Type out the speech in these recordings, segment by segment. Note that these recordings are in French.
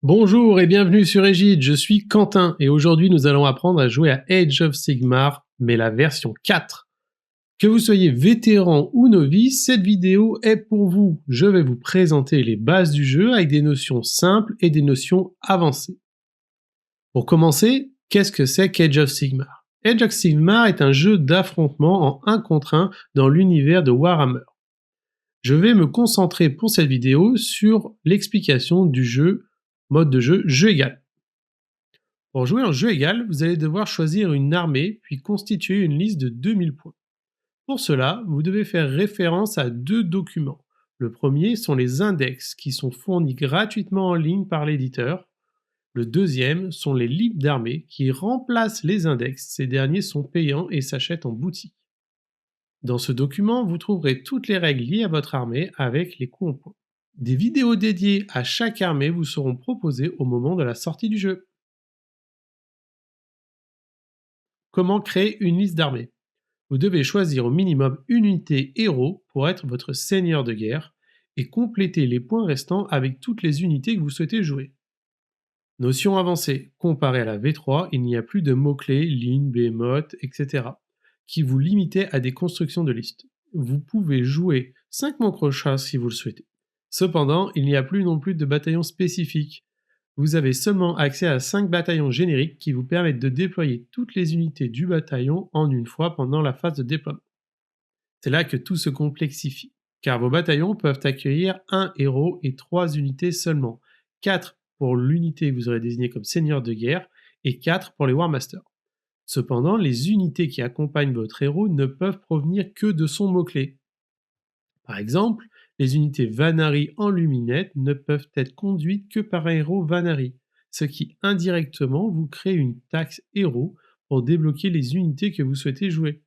Bonjour et bienvenue sur Egide, je suis Quentin et aujourd'hui nous allons apprendre à jouer à Age of Sigmar, mais la version 4. Que vous soyez vétéran ou novice, cette vidéo est pour vous. Je vais vous présenter les bases du jeu avec des notions simples et des notions avancées. Pour commencer, qu'est-ce que c'est qu'Age of Sigmar? Age of Sigmar est un jeu d'affrontement en 1 contre 1 dans l'univers de Warhammer. Je vais me concentrer pour cette vidéo sur l'explication du mode de jeu égal. Pour jouer en jeu égal, vous allez devoir choisir une armée puis constituer une liste de 2000 points. Pour cela, vous devez faire référence à 2 documents. Le premier sont les index qui sont fournis gratuitement en ligne par l'éditeur. Le deuxième sont les livres d'armée qui remplacent les index. Ces derniers sont payants et s'achètent en boutique. Dans ce document, vous trouverez toutes les règles liées à votre armée avec les coups en points. Des vidéos dédiées à chaque armée vous seront proposées au moment de la sortie du jeu. Comment créer une liste d'armées? Vous devez choisir au minimum une unité héros pour être votre seigneur de guerre et compléter les points restants avec toutes les unités que vous souhaitez jouer. Notion avancée, comparé à la V3, il n'y a plus de mots-clés, lignes, behemoth, etc. qui vous limitaient à des constructions de listes. Vous pouvez jouer 5 mancrochats si vous le souhaitez. Cependant, il n'y a plus non plus de bataillons spécifiques. Vous avez seulement accès à 5 bataillons génériques qui vous permettent de déployer toutes les unités du bataillon en une fois pendant la phase de déploiement. C'est là que tout se complexifie, car vos bataillons peuvent accueillir un héros et 3 unités seulement, 4 pour l'unité que vous aurez désignée comme seigneur de guerre et 4 pour les War Masters. Cependant, les unités qui accompagnent votre héros ne peuvent provenir que de son mot-clé. Par exemple, les unités Vanari en luminette ne peuvent être conduites que par un héros Vanari, ce qui indirectement vous crée une taxe héros pour débloquer les unités que vous souhaitez jouer.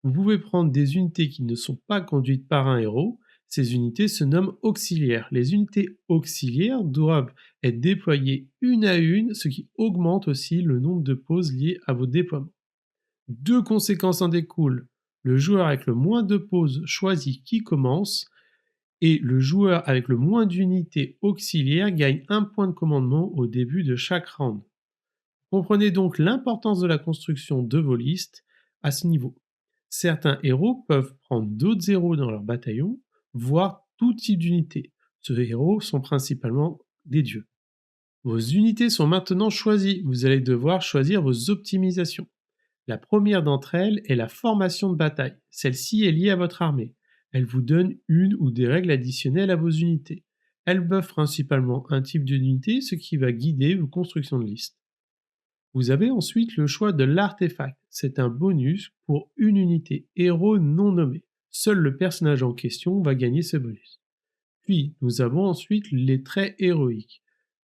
Vous pouvez prendre des unités qui ne sont pas conduites par un héros. Ces unités se nomment auxiliaires. Les unités auxiliaires doivent être déployées une à une, ce qui augmente aussi le nombre de pauses liées à vos déploiements. 2 conséquences en découlent. Le joueur avec le moins de pauses choisit qui commence et le joueur avec le moins d'unités auxiliaires gagne 1 point de commandement au début de chaque round. Comprenez donc l'importance de la construction de vos listes à ce niveau. Certains héros peuvent prendre d'autres héros dans leur bataillon, voire tout type d'unité. Ces héros sont principalement des dieux. Vos unités sont maintenant choisies. Vous allez devoir choisir vos optimisations. La première d'entre elles est la formation de bataille. Celle-ci est liée à votre armée. Elle vous donne une ou des règles additionnelles à vos unités. Elle buff principalement un type d'unité, ce qui va guider vos constructions de listes. Vous avez ensuite le choix de l'artefact. C'est un bonus pour une unité héros non nommée. Seul le personnage en question va gagner ce bonus. Puis, nous avons ensuite les traits héroïques.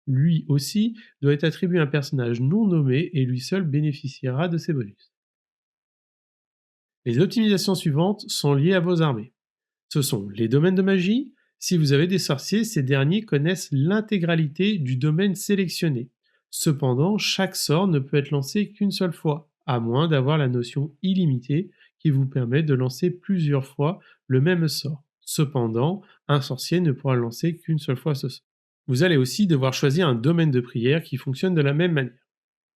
Lui aussi doit être attribué à un personnage non nommé et lui seul bénéficiera de ces bonus. Les optimisations suivantes sont liées à vos armées. Ce sont les domaines de magie. Si vous avez des sorciers, ces derniers connaissent l'intégralité du domaine sélectionné. Cependant, chaque sort ne peut être lancé qu'une seule fois, à moins d'avoir la notion illimitée qui vous permet de lancer plusieurs fois le même sort. Cependant, un sorcier ne pourra lancer qu'une seule fois ce sort. Vous allez aussi devoir choisir un domaine de prière qui fonctionne de la même manière.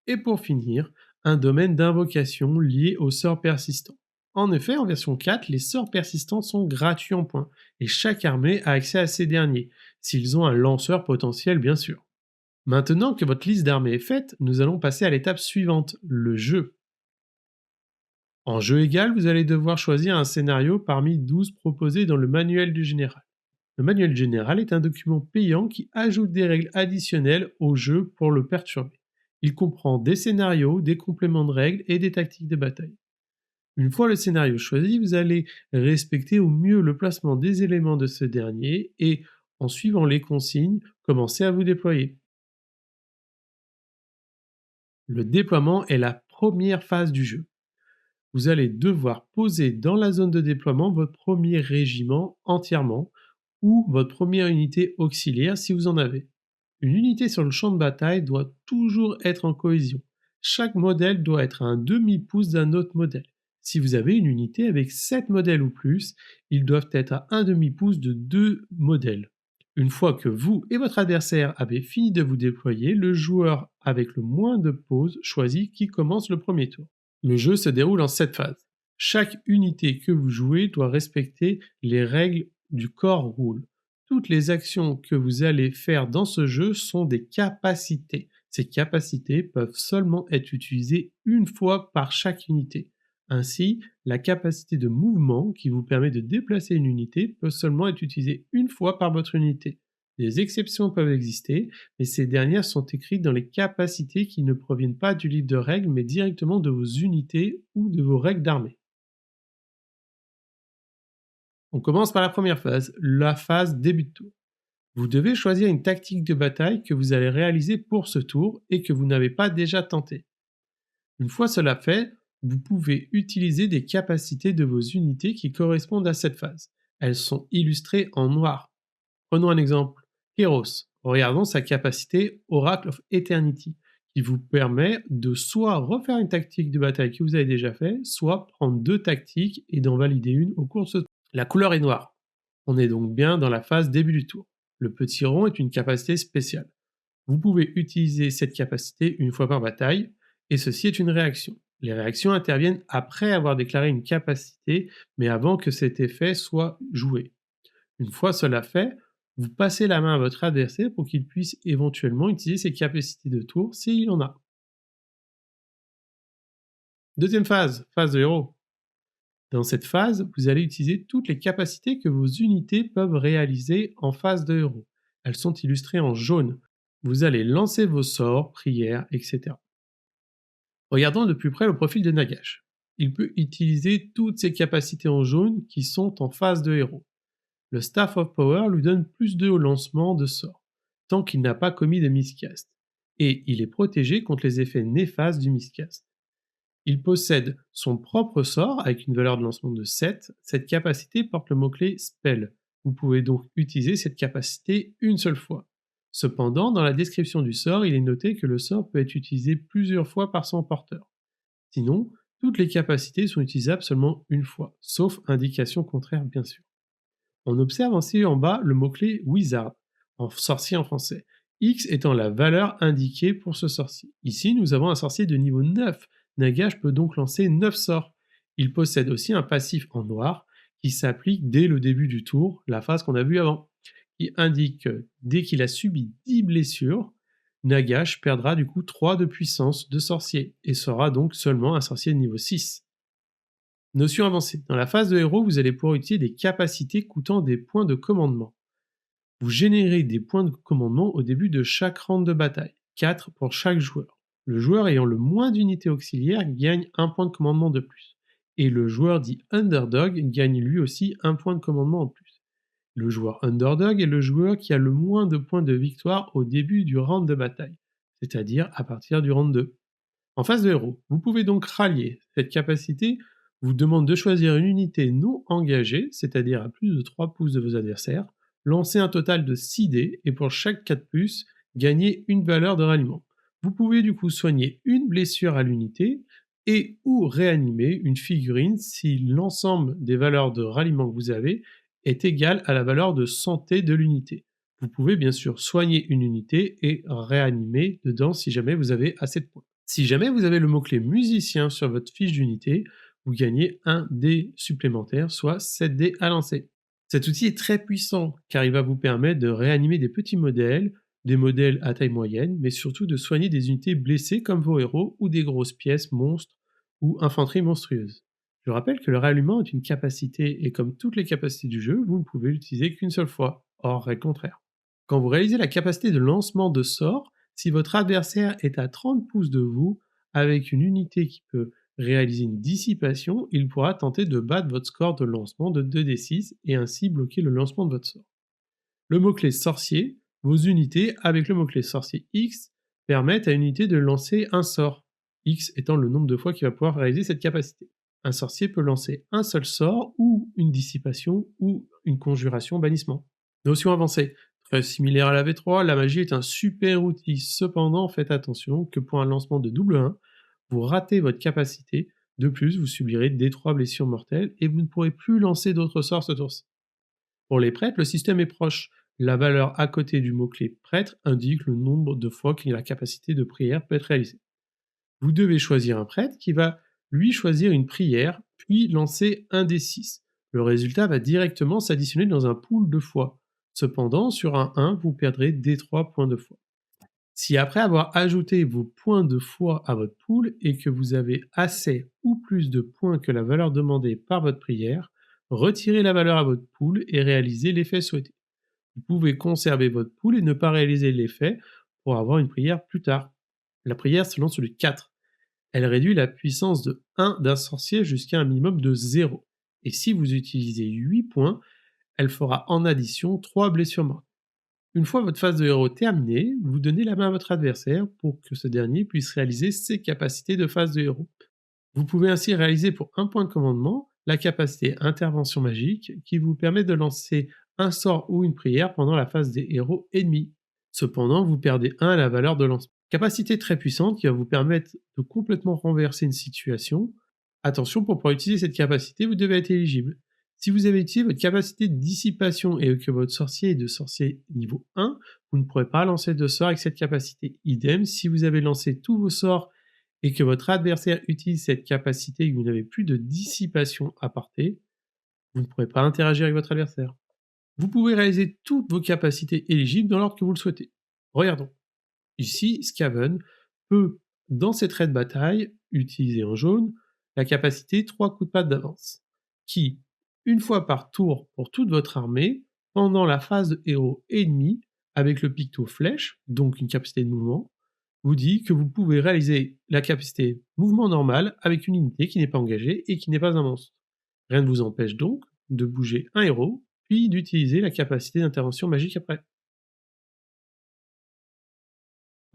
Et pour finir, un domaine d'invocation lié aux sorts persistants. En effet, en version 4, les sorts persistants sont gratuits en points, et chaque armée a accès à ces derniers, s'ils ont un lanceur potentiel bien sûr. Maintenant que votre liste d'armées est faite, nous allons passer à l'étape suivante, le jeu. En jeu égal, vous allez devoir choisir un scénario parmi 12 proposés dans le manuel du général. Le manuel du général est un document payant qui ajoute des règles additionnelles au jeu pour le perturber. Il comprend des scénarios, des compléments de règles et des tactiques de bataille. Une fois le scénario choisi, vous allez respecter au mieux le placement des éléments de ce dernier et, en suivant les consignes, commencer à vous déployer. Le déploiement est la première phase du jeu. Vous allez devoir poser dans la zone de déploiement votre premier régiment entièrement ou votre première unité auxiliaire si vous en avez. Une unité sur le champ de bataille doit toujours être en cohésion. Chaque modèle doit être à un demi-pouce d'un autre modèle. Si vous avez une unité avec 7 modèles ou plus, ils doivent être à un demi-pouce de 2 modèles. Une fois que vous et votre adversaire avez fini de vous déployer, le joueur avec le moins de pauses choisit qui commence le premier tour. Le jeu se déroule en 7 phases. Chaque unité que vous jouez doit respecter les règles du core rule. Toutes les actions que vous allez faire dans ce jeu sont des capacités. Ces capacités peuvent seulement être utilisées une fois par chaque unité. Ainsi, la capacité de mouvement qui vous permet de déplacer une unité peut seulement être utilisée une fois par votre unité. Des exceptions peuvent exister, mais ces dernières sont écrites dans les capacités qui ne proviennent pas du livre de règles, mais directement de vos unités ou de vos règles d'armée. On commence par la première phase, la phase début de tour. Vous devez choisir une tactique de bataille que vous allez réaliser pour ce tour et que vous n'avez pas déjà tenté. Une fois cela fait, vous pouvez utiliser des capacités de vos unités qui correspondent à cette phase. Elles sont illustrées en noir. Prenons un exemple. Kéros. Regardons sa capacité Oracle of Eternity, qui vous permet de soit refaire une tactique de bataille que vous avez déjà fait, soit prendre deux tactiques et d'en valider une au cours de ce tour. La couleur est noire. On est donc bien dans la phase début du tour. Le petit rond est une capacité spéciale. Vous pouvez utiliser cette capacité une fois par bataille, et ceci est une réaction. Les réactions interviennent après avoir déclaré une capacité, mais avant que cet effet soit joué. Une fois cela fait, vous passez la main à votre adversaire pour qu'il puisse éventuellement utiliser ses capacités de tour s'il en a. Deuxième phase, phase de héros. Dans cette phase, vous allez utiliser toutes les capacités que vos unités peuvent réaliser en phase de héros. Elles sont illustrées en jaune. Vous allez lancer vos sorts, prières, etc. Regardons de plus près le profil de Nagash. Il peut utiliser toutes ses capacités en jaune qui sont en phase de héros. Le Staff of Power lui donne plus 2 au lancement de sorts, tant qu'il n'a pas commis de miscast, et il est protégé contre les effets néfastes du miscast. Il possède son propre sort avec une valeur de lancement de 7. Cette capacité porte le mot-clé Spell. Vous pouvez donc utiliser cette capacité une seule fois. Cependant, dans la description du sort, il est noté que le sort peut être utilisé plusieurs fois par son porteur. Sinon, toutes les capacités sont utilisables seulement une fois, sauf indication contraire bien sûr. On observe ainsi en bas le mot-clé Wizard, en sorcier en français, X étant la valeur indiquée pour ce sorcier. Ici, nous avons un sorcier de niveau 9. Nagash peut donc lancer 9 sorts. Il possède aussi un passif en noir qui s'applique dès le début du tour, la phase qu'on a vue avant, qui indique que dès qu'il a subi 10 blessures, Nagash perdra du coup 3 de puissance de sorcier et sera donc seulement un sorcier de niveau 6. Notion avancée. Dans la phase de héros, vous allez pouvoir utiliser des capacités coûtant des points de commandement. Vous générez des points de commandement au début de chaque round de bataille, 4 pour chaque joueur. Le joueur ayant le moins d'unités auxiliaires gagne un point de commandement de plus. Et le joueur dit Underdog gagne lui aussi un point de commandement en plus. Le joueur Underdog est le joueur qui a le moins de points de victoire au début du round de bataille, c'est-à-dire à partir du round 2. En phase de héros, vous pouvez donc rallier. Cette capacité vous demande de choisir une unité non engagée, c'est-à-dire à plus de 3 pouces de vos adversaires, lancer un total de 6 dés et pour chaque 4 pouces, gagner une valeur de ralliement. Vous pouvez du coup soigner une blessure à l'unité et ou réanimer une figurine si l'ensemble des valeurs de ralliement que vous avez est égal à la valeur de santé de l'unité. Vous pouvez bien sûr soigner une unité et réanimer dedans si jamais vous avez assez de points. Si jamais vous avez le mot-clé musicien sur votre fiche d'unité, vous gagnez un dé supplémentaire, soit 7 dés à lancer. Cet outil est très puissant car il va vous permettre de réanimer des petits modèles, des modèles à taille moyenne, mais surtout de soigner des unités blessées comme vos héros ou des grosses pièces, monstres ou infanterie monstrueuse. Je rappelle que le ralliement est une capacité et comme toutes les capacités du jeu, vous ne pouvez l'utiliser qu'une seule fois, hors règle contraire. Quand vous réalisez la capacité de lancement de sort, si votre adversaire est à 30 pouces de vous, avec une unité qui peut réaliser une dissipation, il pourra tenter de battre votre score de lancement de 2d6 et ainsi bloquer le lancement de votre sort. Le mot-clé sorcier, vos unités avec le mot-clé sorcier X permettent à une unité de lancer un sort, X étant le nombre de fois qu'il va pouvoir réaliser cette capacité. Un sorcier peut lancer un seul sort ou une dissipation ou une conjuration bannissement. Notion avancée. Très similaire à la V3, la magie est un super outil. Cependant, faites attention que pour un lancement de double 1, vous ratez votre capacité. De plus, vous subirez des 3 blessures mortelles et vous ne pourrez plus lancer d'autres sorts ce tour-ci. Pour les prêtres, le système est proche. La valeur à côté du mot-clé prêtre indique le nombre de fois que la capacité de prière peut être réalisée. Vous devez choisir un prêtre qui va, lui, choisir une prière, puis lancer un des 6. Le résultat va directement s'additionner dans un pool de foi. Cependant, sur un 1, vous perdrez des 3 points de foi. Si après avoir ajouté vos points de foi à votre pool et que vous avez assez ou plus de points que la valeur demandée par votre prière, retirez la valeur à votre pool et réalisez l'effet souhaité. Vous pouvez conserver votre pool et ne pas réaliser l'effet pour avoir une prière plus tard. La prière se lance sur le 4. Elle réduit la puissance de 1 d'un sorcier jusqu'à un minimum de 0. Et si vous utilisez 8 points, elle fera en addition 3 blessures mortes. Une fois votre phase de héros terminée, vous donnez la main à votre adversaire pour que ce dernier puisse réaliser ses capacités de phase de héros. Vous pouvez ainsi réaliser pour un point de commandement la capacité intervention magique qui vous permet de lancer un sort ou une prière pendant la phase des héros ennemis. Cependant, vous perdez 1 à la valeur de lancement. Capacité très puissante qui va vous permettre de complètement renverser une situation. Attention, pour pouvoir utiliser cette capacité, vous devez être éligible. Si vous avez utilisé votre capacité de dissipation et que votre sorcier est de sorcier niveau 1, vous ne pourrez pas lancer de sort avec cette capacité. Idem, si vous avez lancé tous vos sorts et que votre adversaire utilise cette capacité et que vous n'avez plus de dissipation à porter, vous ne pourrez pas interagir avec votre adversaire. Vous pouvez réaliser toutes vos capacités éligibles dans l'ordre que vous le souhaitez. Regardons. Ici, Skaven peut, dans ses traits de bataille, utiliser en jaune la capacité 3 coups de patte d'avance, qui, une fois par tour pour toute votre armée, pendant la phase de héros ennemi, avec le picto flèche, donc une capacité de mouvement, vous dit que vous pouvez réaliser la capacité mouvement normal avec une unité qui n'est pas engagée et qui n'est pas un monstre. Rien ne vous empêche donc de bouger un héros, puis d'utiliser la capacité d'intervention magique après.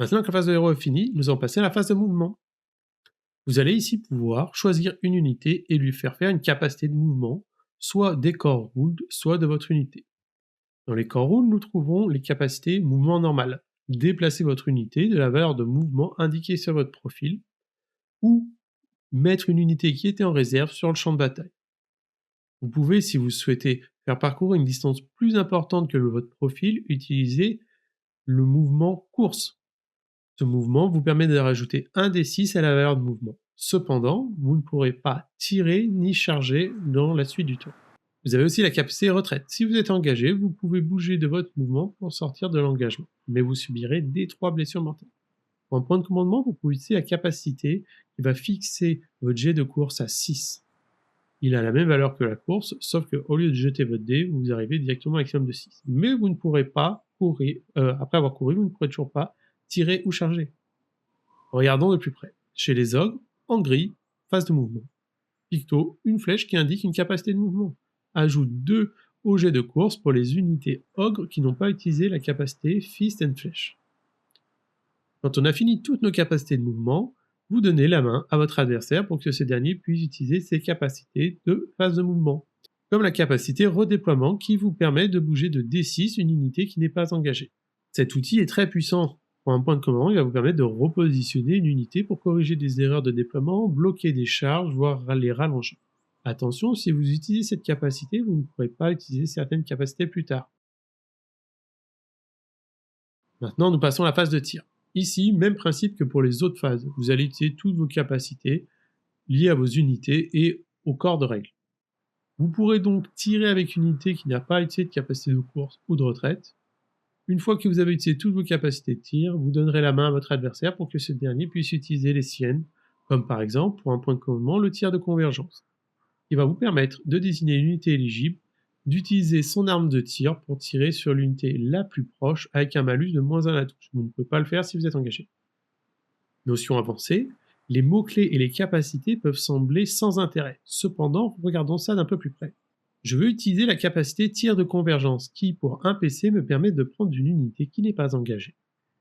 Maintenant que la phase de héros est finie, nous allons passer à la phase de mouvement. Vous allez ici pouvoir choisir une unité et lui faire faire une capacité de mouvement, soit des core rules, soit de votre unité. Dans les core rules, nous trouvons les capacités mouvement normal. Déplacer votre unité de la valeur de mouvement indiquée sur votre profil, ou mettre une unité qui était en réserve sur le champ de bataille. Vous pouvez, si vous souhaitez faire parcourir une distance plus importante que votre profil, utiliser le mouvement course. Ce mouvement vous permet de rajouter un des 6 à la valeur de mouvement. Cependant, vous ne pourrez pas tirer ni charger dans la suite du tour. Vous avez aussi la capacité retraite. Si vous êtes engagé, vous pouvez bouger de votre mouvement pour sortir de l'engagement, mais vous subirez des 3 blessures mortelles. Pour un point de commandement, vous pouvez utiliser la capacité qui va fixer votre jet de course à 6. Il a la même valeur que la course, sauf qu'au lieu de jeter votre dé, vous arrivez directement à un maximum de 6. Mais vous ne pourrez pas courir, après avoir couru, vous ne pourrez toujours pas tirer ou charger. Regardons de plus près. Chez les ogres, en gris, phase de mouvement. Picto, une flèche qui indique une capacité de mouvement. Ajoute 2 au jet de course pour les unités ogres qui n'ont pas utilisé la capacité Fist and Flèche. Quand on a fini toutes nos capacités de mouvement, vous donnez la main à votre adversaire pour que ce dernier puisse utiliser ses capacités de phase de mouvement, comme la capacité redéploiement qui vous permet de bouger de D6 une unité qui n'est pas engagée. Cet outil est très puissant. Pour un point de commandement, il va vous permettre de repositionner une unité pour corriger des erreurs de déploiement, bloquer des charges, voire les rallonger. Attention, si vous utilisez cette capacité, vous ne pourrez pas utiliser certaines capacités plus tard. Maintenant, nous passons à la phase de tir. Ici, même principe que pour les autres phases. Vous allez utiliser toutes vos capacités liées à vos unités et au corps de règle. Vous pourrez donc tirer avec une unité qui n'a pas utilisé de capacité de course ou de retraite. Une fois que vous avez utilisé toutes vos capacités de tir, vous donnerez la main à votre adversaire pour que ce dernier puisse utiliser les siennes, comme par exemple, pour un point de commandement, le tir de convergence. Il va vous permettre de désigner une unité éligible, d'utiliser son arme de tir pour tirer sur l'unité la plus proche avec un malus de -1 à la touche. Vous ne pouvez pas le faire si vous êtes engagé. Notion avancée, les mots-clés et les capacités peuvent sembler sans intérêt. Cependant, regardons ça d'un peu plus près. Je veux utiliser la capacité tir de convergence qui, pour un PC, me permet de prendre une unité qui n'est pas engagée.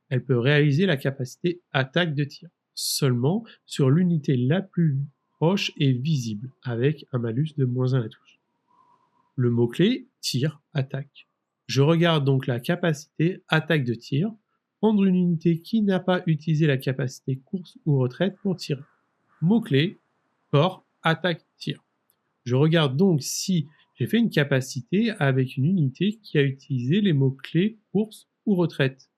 Elle peut réaliser la capacité attaque de tir, seulement sur l'unité la plus proche et visible, avec un malus de -1 à la touche. Le mot-clé tir, attaque. Je regarde donc la capacité attaque de tir, prendre une unité qui n'a pas utilisé la capacité course ou retraite pour tirer. Mot-clé corps, attaque, tir. Je regarde donc si J'ai fait une capacité avec une unité qui a utilisé les mots-clés course ou retraite.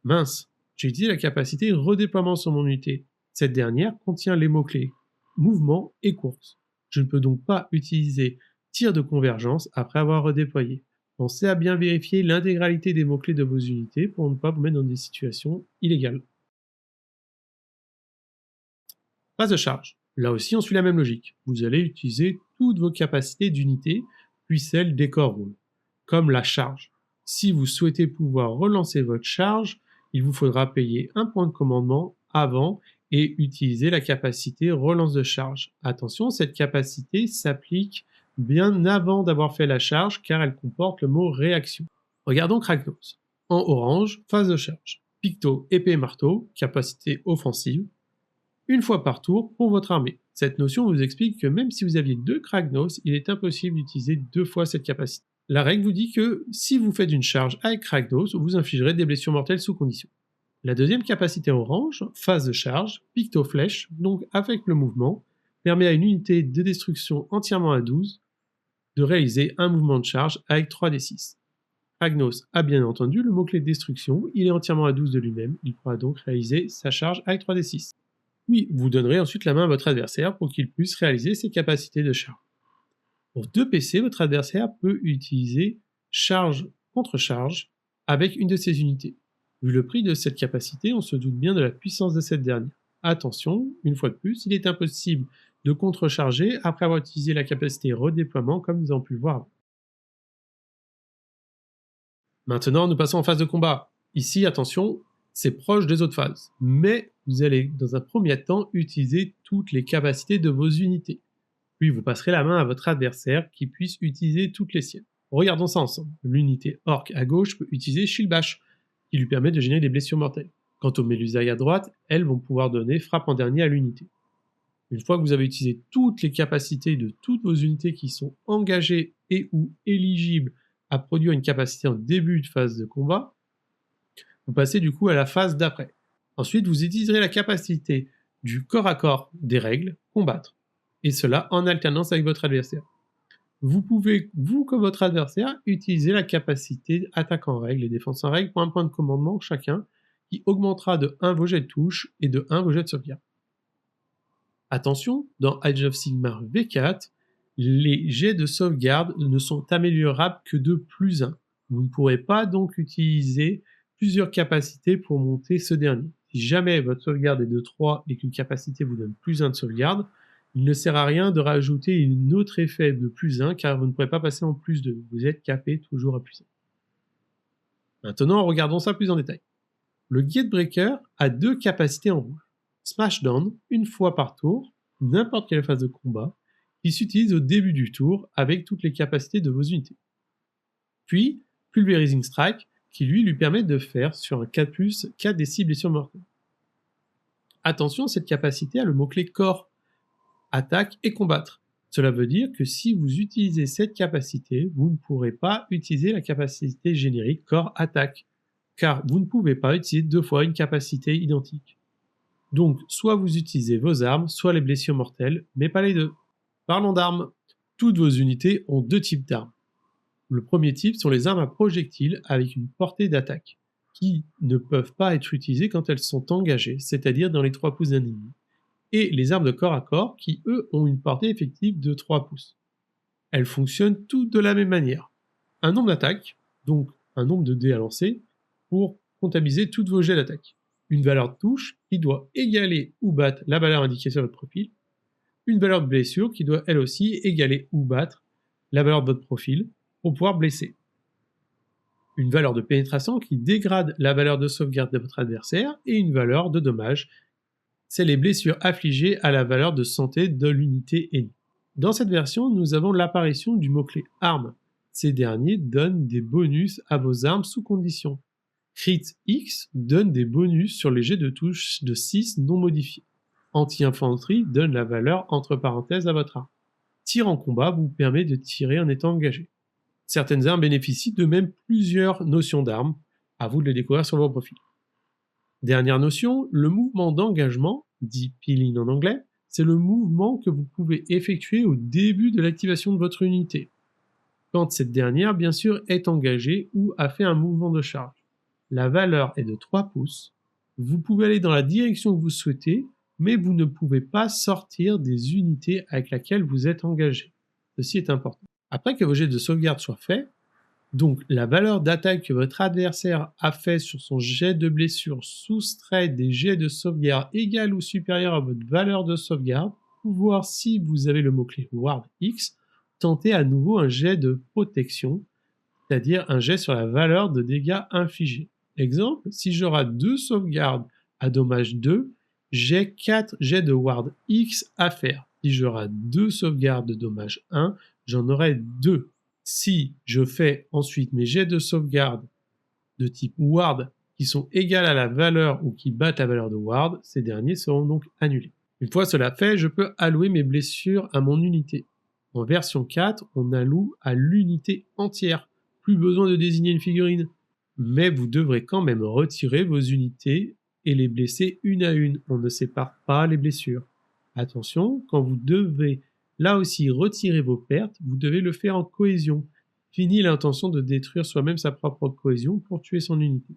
Mince, j'ai utilisé la capacité redéploiement sur mon unité. Cette dernière contient les mots-clés mouvement et course. Je ne peux donc pas utiliser tir de convergence après avoir redéployé. Pensez à bien vérifier l'intégralité des mots-clés de vos unités pour ne pas vous mettre dans des situations illégales. Phase de charge. Là aussi, on suit la même logique. Vous allez utiliser toutes vos capacités d'unité, puis celles des corps rôles, comme la charge. Si vous souhaitez pouvoir relancer votre charge, il vous faudra payer un point de commandement avant et utiliser la capacité relance de charge. Attention, cette capacité s'applique bien avant d'avoir fait la charge car elle comporte le mot réaction. Regardons Kragnos. En orange, phase de charge. Picto, épée et marteau, capacité offensive une fois par tour pour votre armée. Cette notion vous explique que même si vous aviez 2 Kragnos, il est impossible d'utiliser 2 fois cette capacité. La règle vous dit que si vous faites une charge avec Kragnos, vous infligerez des blessures mortelles sous condition. La deuxième capacité orange, phase de charge, Picto Flèche, donc avec le mouvement, permet à une unité de destruction entièrement à 12 de réaliser un mouvement de charge avec 3d6. Kragnos a bien entendu le mot-clé destruction, il est entièrement à 12 de lui-même, il pourra donc réaliser sa charge avec 3d6. Puis, vous donnerez ensuite la main à votre adversaire pour qu'il puisse réaliser ses capacités de charge. Pour 2 PC, votre adversaire peut utiliser charge contre charge avec une de ses unités. Vu le prix de cette capacité, on se doute bien de la puissance de cette dernière. Attention, une fois de plus, il est impossible de contrecharger après avoir utilisé la capacité redéploiement comme nous avons pu le voir. Maintenant, nous passons en phase de combat. Ici, attention, c'est proche des autres phases, mais vous allez dans un premier temps utiliser toutes les capacités de vos unités. Puis vous passerez la main à votre adversaire qui puisse utiliser toutes les siennes. Regardons ça ensemble. L'unité orc à gauche peut utiliser Shield Bash, qui lui permet de générer des blessures mortelles. Quant aux Mélusailles à droite, elles vont pouvoir donner frappe en dernier à l'unité. Une fois que vous avez utilisé toutes les capacités de toutes vos unités qui sont engagées et ou éligibles à produire une capacité en début de phase de combat, vous passez du coup à la phase d'après. Ensuite, vous utiliserez la capacité du corps à corps des règles, combattre, et cela en alternance avec votre adversaire. Vous pouvez, vous comme votre adversaire, utiliser la capacité attaque en règle et défense en règle pour un point de commandement chacun, qui augmentera de 1 vos jets de touche et de 1 vos jets de sauvegarde. Attention, dans Age of Sigmar V4, les jets de sauvegarde ne sont améliorables que de +1. Vous ne pourrez pas donc utiliser plusieurs capacités pour monter ce dernier. Si jamais votre sauvegarde est de 3 et qu'une capacité vous donne +1 de sauvegarde, il ne sert à rien de rajouter un autre effet de +1 car vous ne pourrez pas passer en +2. Vous êtes capé toujours à +1. Maintenant, regardons ça plus en détail. Le Gatebreaker a 2 capacités en rouge. Smashdown, une fois par tour, n'importe quelle phase de combat, qui s'utilise au début du tour avec toutes les capacités de vos unités. Puis, Pulverizing Strike, qui lui permet de faire sur un 4+, 4 des 6 blessures mortelles. Attention, cette capacité a le mot-clé corps, attaque et combattre. Cela veut dire que si vous utilisez cette capacité, vous ne pourrez pas utiliser la capacité générique corps attaque, car vous ne pouvez pas utiliser 2 fois une capacité identique. Donc, soit vous utilisez vos armes, soit les blessures mortelles, mais pas les deux. Parlons d'armes. Toutes vos unités ont 2 types d'armes. Le premier type sont les armes à projectiles avec une portée d'attaque, qui ne peuvent pas être utilisées quand elles sont engagées, c'est-à-dire dans les 3 pouces d'un ennemi. Et les armes de corps à corps qui, eux, ont une portée effective de 3 pouces. Elles fonctionnent toutes de la même manière. Un nombre d'attaques, donc un nombre de dés à lancer, pour comptabiliser toutes vos jets d'attaque. Une valeur de touche qui doit égaler ou battre la valeur indiquée sur votre profil. Une valeur de blessure qui doit elle aussi égaler ou battre la valeur de votre profil pour pouvoir blesser. Une valeur de pénétration qui dégrade la valeur de sauvegarde de votre adversaire et une valeur de dommage. C'est les blessures affligées à la valeur de santé de l'unité ennemie. Dans cette version, nous avons l'apparition du mot-clé arme. Ces derniers donnent des bonus à vos armes sous condition. Crit X donne des bonus sur les jets de touche de 6 non modifiés. Anti-infanterie donne la valeur entre parenthèses à votre arme. Tir en combat vous permet de tirer en étant engagé. Certaines armes bénéficient de même plusieurs notions d'armes, à vous de les découvrir sur vos profils. Dernière notion, le mouvement d'engagement, dit peel-in en anglais, c'est le mouvement que vous pouvez effectuer au début de l'activation de votre unité. quand cette dernière, bien sûr, est engagée ou a fait un mouvement de charge. La valeur est de 3 pouces. Vous pouvez aller dans la direction que vous souhaitez, mais vous ne pouvez pas sortir des unités avec lesquelles vous êtes engagé. Ceci est important. Après que vos jets de sauvegarde soient faits, donc la valeur d'attaque que votre adversaire a fait sur son jet de blessure soustrait des jets de sauvegarde égales ou supérieurs à votre valeur de sauvegarde, pour voir si vous avez le mot-clé Ward X, tentez à nouveau un jet de protection, c'est-à-dire un jet sur la valeur de dégâts infligés. Exemple, si j'aurai 2 sauvegardes à dommage 2, j'ai 4 jets de Ward X à faire. Si j'aurai 2 sauvegardes de dommage 1, j'en aurai 2. Si je fais ensuite mes jets de sauvegarde de type Ward qui sont égales à la valeur ou qui battent la valeur de Ward, ces derniers seront donc annulés. Une fois cela fait, je peux allouer mes blessures à mon unité. En version 4, on alloue à l'unité entière. Plus besoin de désigner une figurine. Mais vous devrez quand même retirer vos unités et les blesser une à une. On ne sépare pas les blessures. Attention, quand vous devez là aussi retirer vos pertes, vous devez le faire en cohésion. Fini l'intention de détruire soi-même sa propre cohésion pour tuer son unité.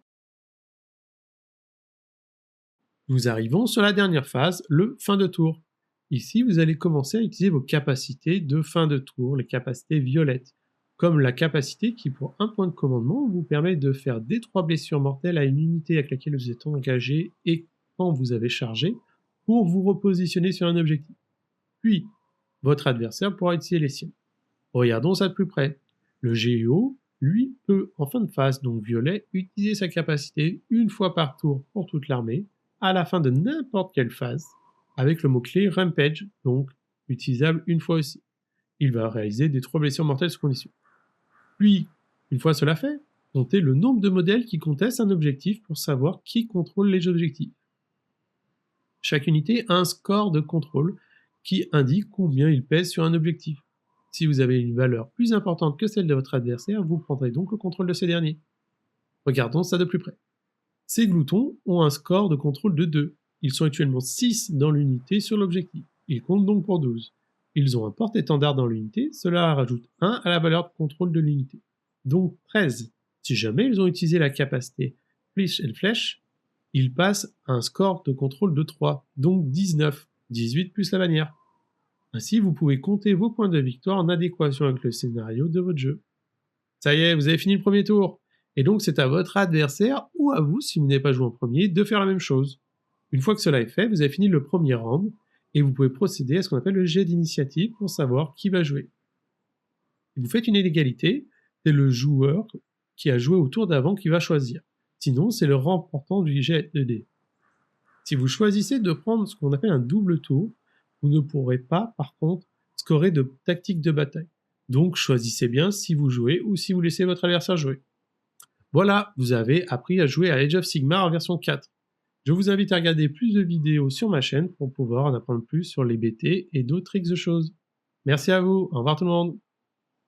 Nous arrivons sur la dernière phase, le fin de tour. Ici, vous allez commencer à utiliser vos capacités de fin de tour, les capacités violettes, comme la capacité qui, pour un point de commandement, vous permet de faire des 3 blessures mortelles à une unité avec laquelle vous êtes engagé et quand vous avez chargé, pour vous repositionner sur un objectif. Puis, votre adversaire pourra utiliser les siens. Regardons ça de plus près. Le GEO, lui, peut, en fin de phase, donc violet, utiliser sa capacité une fois par tour pour toute l'armée, à la fin de n'importe quelle phase, avec le mot-clé Rampage, donc utilisable une fois aussi. Il va réaliser des 3 blessures mortelles sous condition. Puis, une fois cela fait, comptez le nombre de modèles qui contestent un objectif pour savoir qui contrôle les objectifs. Chaque unité a un score de contrôle qui indique combien il pèse sur un objectif. Si vous avez une valeur plus importante que celle de votre adversaire, vous prendrez donc le contrôle de ce dernier. Regardons ça de plus près. Ces gloutons ont un score de contrôle de 2. Ils sont actuellement 6 dans l'unité sur l'objectif. Ils comptent donc pour 12. Ils ont un porte-étendard dans l'unité, cela rajoute 1 à la valeur de contrôle de l'unité. Donc 13. Si jamais ils ont utilisé la capacité Flesh and Flèche, ils passent à un score de contrôle de 3, donc 19. 18 plus la bannière. Ainsi, vous pouvez compter vos points de victoire en adéquation avec le scénario de votre jeu. Ça y est, vous avez fini le premier tour. Et donc c'est à votre adversaire, ou à vous, si vous n'avez pas joué en premier, de faire la même chose. Une fois que cela est fait, vous avez fini le premier round, et vous pouvez procéder à ce qu'on appelle le jet d'initiative pour savoir qui va jouer. Vous faites une égalité, c'est le joueur qui a joué au tour d'avant qui va choisir. Sinon, c'est le remportant du jet de dés. Si vous choisissez de prendre ce qu'on appelle un double tour, vous ne pourrez pas, par contre, scorer de tactique de bataille. Donc choisissez bien si vous jouez ou si vous laissez votre adversaire jouer. Voilà, vous avez appris à jouer à Age of Sigmar en version 4. Je vous invite à regarder plus de vidéos sur ma chaîne pour pouvoir en apprendre plus sur les BT et d'autres tricks de choses. Merci à vous, au revoir tout le monde.